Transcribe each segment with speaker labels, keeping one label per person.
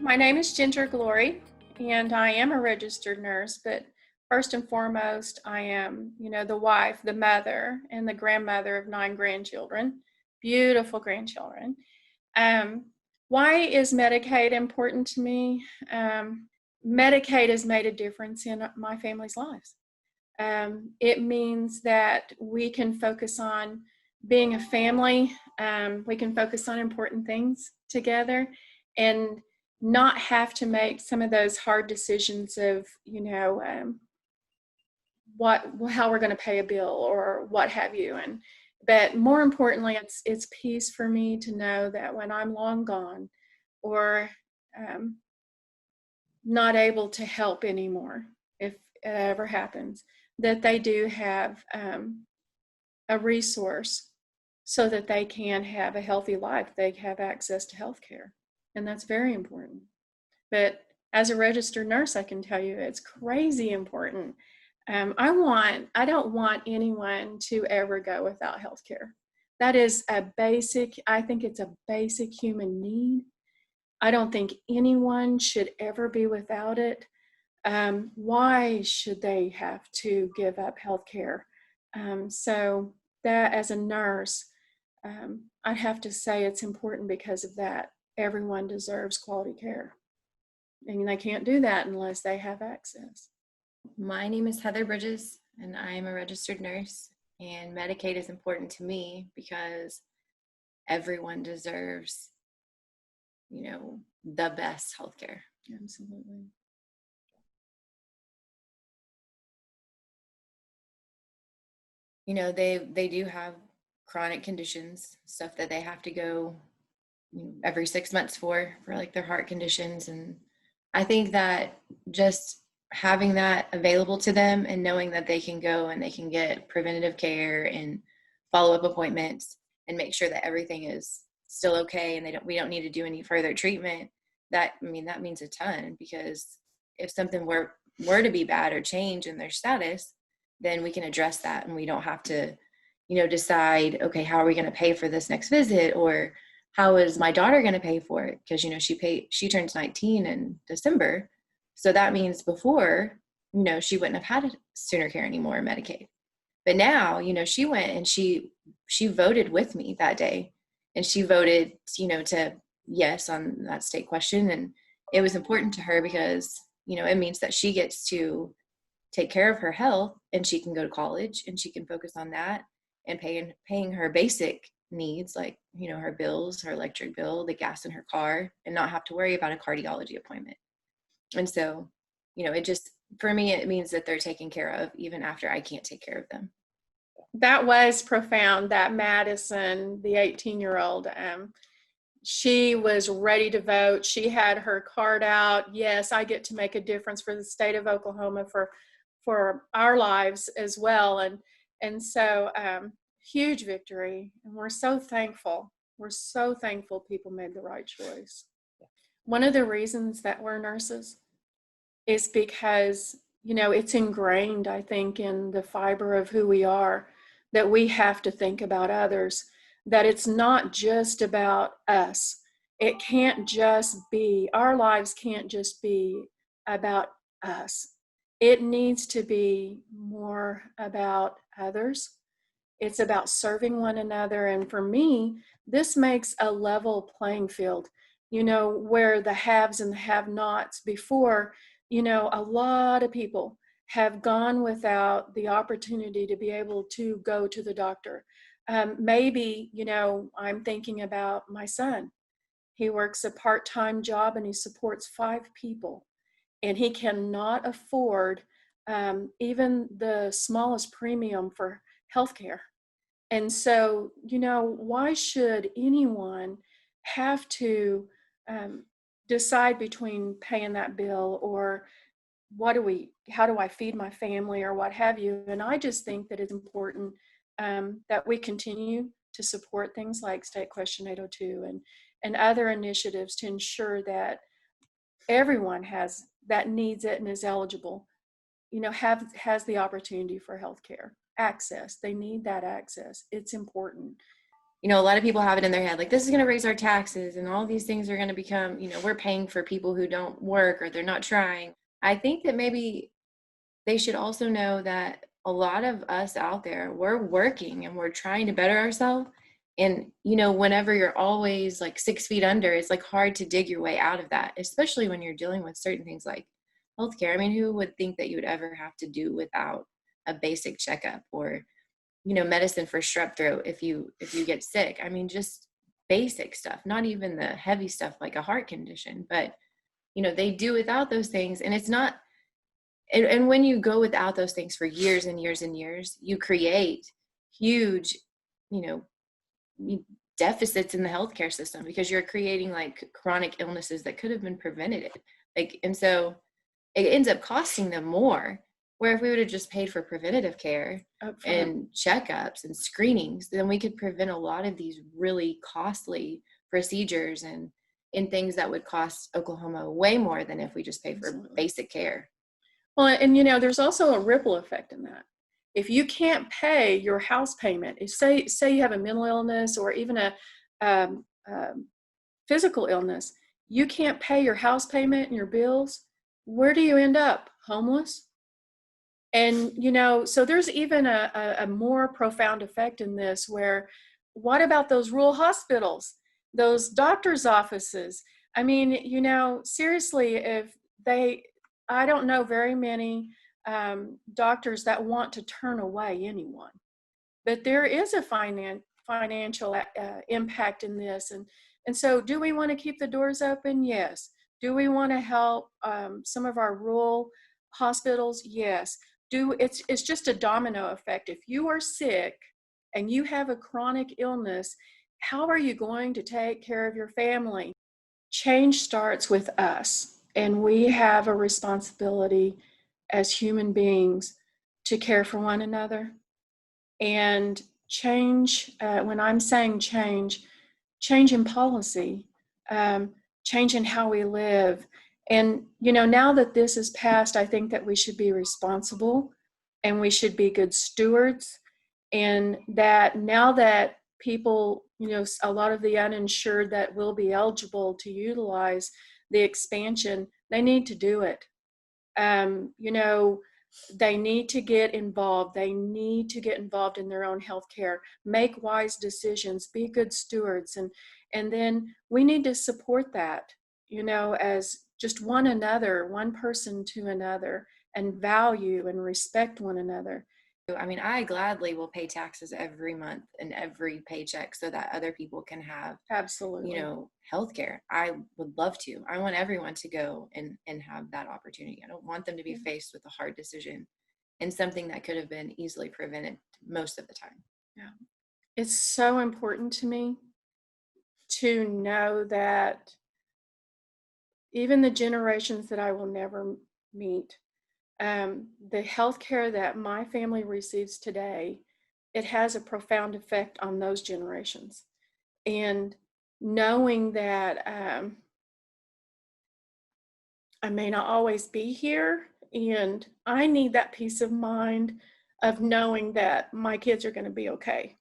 Speaker 1: My name is Ginger Glory, and I am a registered nurse, but first and foremost, I am, the wife, the mother, and the grandmother of 9 grandchildren, beautiful grandchildren. Um, why is Medicaid important to me? Medicaid has made a difference in my family's lives. It means that we can focus on being a family. We can focus on important things together and not have to make some of those hard decisions of, how we're going to pay a bill or what have you. But more importantly, it's peace for me to know that when I'm long gone or not able to help anymore, if it ever happens, that they do have a resource so that they can have a healthy life. They have access to health care, and that's very important. But as a registered nurse, I can tell you it's crazy important. I don't want anyone to ever go without health care. That is I think it's a basic human need. I don't think anyone should ever be without it. Why should they have to give up health care? So that as a nurse, I'd have to say it's important because of that. Everyone deserves quality care. And they can't do that unless they have access.
Speaker 2: My name is Heather Bridges, and I'm a registered nurse. And Medicaid is important to me because everyone deserves, the best healthcare.
Speaker 1: Absolutely.
Speaker 2: They do have chronic conditions, stuff that they have to go every 6 months for like their heart conditions. And I think that just having that available to them and knowing that they can go and they can get preventative care and follow-up appointments and make sure that everything is still okay and we don't need to do any further treatment, that means a ton, because if something were to be bad or change in their status, then we can address that and we don't have to decide, okay, how are we going to pay for this next visit, or how is my daughter going to pay for it? Because she turns 19 in December, so that means before she wouldn't have had Sooner Care anymore, Medicaid. But now she went and she voted with me that day, and she voted to yes on that state question, and it was important to her because it means that she gets to take care of her health and she can go to college and she can focus on that and paying her basic needs, like her bills, her electric bill, the gas in her car, and not have to worry about a cardiology appointment. And so it just, for me, it means that they're taken care of even after I can't take care of them.
Speaker 1: That was profound, that Madison, the 18-year-old, she was ready to vote. She had her card out. Yes, I get to make a difference for the state of Oklahoma, for our lives as well. And so huge victory. And we're so thankful. We're so thankful people made the right choice. One of the reasons that we're nurses is because, it's ingrained, I think, in the fiber of who we are, that we have to think about others, that it's not just about us. It can't just be, our lives can't just be about us. It needs to be more about others. It's about serving one another. And for me, this makes a level playing field, where the haves and the have-nots before, a lot of people have gone without the opportunity to be able to go to the doctor. Maybe, I'm thinking about my son. He works a part-time job and he supports 5 people, and he cannot afford even the smallest premium for healthcare. And so, why should anyone have to decide between paying that bill or how do I feed my family or what have you? And I just think that it's important that we continue to support things like State Question 802 and other initiatives to ensure that everyone that needs it and is eligible, has the opportunity for health care access. They need that access. It's important.
Speaker 2: a lot of people have it in their head, like, this is going to raise our taxes and all these things are going to become, we're paying for people who don't work or they're not trying. I think that maybe they should also know that a lot of us out there, we're working and we're trying to better ourselves. And, whenever you're always like 6 feet under, it's like hard to dig your way out of that, especially when you're dealing with certain things like healthcare. I mean, who would think that you would ever have to do without a basic checkup or, medicine for strep throat if you get sick? I mean, just basic stuff, not even the heavy stuff like a heart condition, but, they do without those things. And it's not, and when you go without those things for years and years and years, you create huge, you know, deficits in the healthcare system because you're creating like chronic illnesses that could have been prevented. Like, and so it ends up costing them more. Where if we would have just paid for preventative care and checkups and screenings, then we could prevent a lot of these really costly procedures and in things that would cost Oklahoma way more than if we just paid for basic care.
Speaker 1: Well, and there's also a ripple effect in that. If you can't pay your house payment, if say you have a mental illness or even a physical illness, you can't pay your house payment and your bills, where do you end up? Homeless? And, so there's even a more profound effect in this where, what about those rural hospitals, those doctors' offices? I mean, seriously, I don't know very many doctors that want to turn away anyone, but there is a financial impact in this. And so do we want to keep the doors open? Yes. Do we want to help some of our rural hospitals? Yes. It's just a domino effect. If you are sick and you have a chronic illness, how are you going to take care of your family? Change starts with us, and we have a responsibility as human beings to care for one another. And change, when I'm saying change in policy, change in how we live. And, now that this is passed, I think that we should be responsible and we should be good stewards. And that now that people, a lot of the uninsured that will be eligible to utilize the expansion, they need to do it. They need to get involved. They need to get involved in their own health care, make wise decisions, be good stewards. And then we need to support that, as just one another, one person to another, and value and respect one another.
Speaker 2: I mean, I gladly will pay taxes every month and every paycheck so that other people can have,
Speaker 1: absolutely,
Speaker 2: healthcare. I would love to. I want everyone to go and have that opportunity. I don't want them to be faced with a hard decision and something that could have been easily prevented most of the time.
Speaker 1: Yeah. It's so important to me to know that even the generations that I will never meet, the healthcare that my family receives today, it has a profound effect on those generations. And knowing that I may not always be here, and I need that peace of mind of knowing that my kids are going to be okay.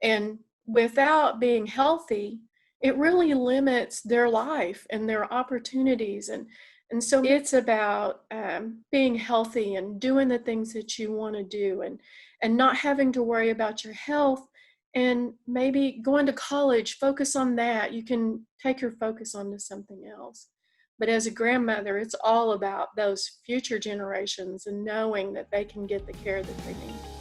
Speaker 1: And without being healthy, it really limits their life and their opportunities. And so it's about being healthy and doing the things that you want to do and not having to worry about your health and maybe going to college, focus on that. You can take your focus onto something else. But as a grandmother, it's all about those future generations and knowing that they can get the care that they need.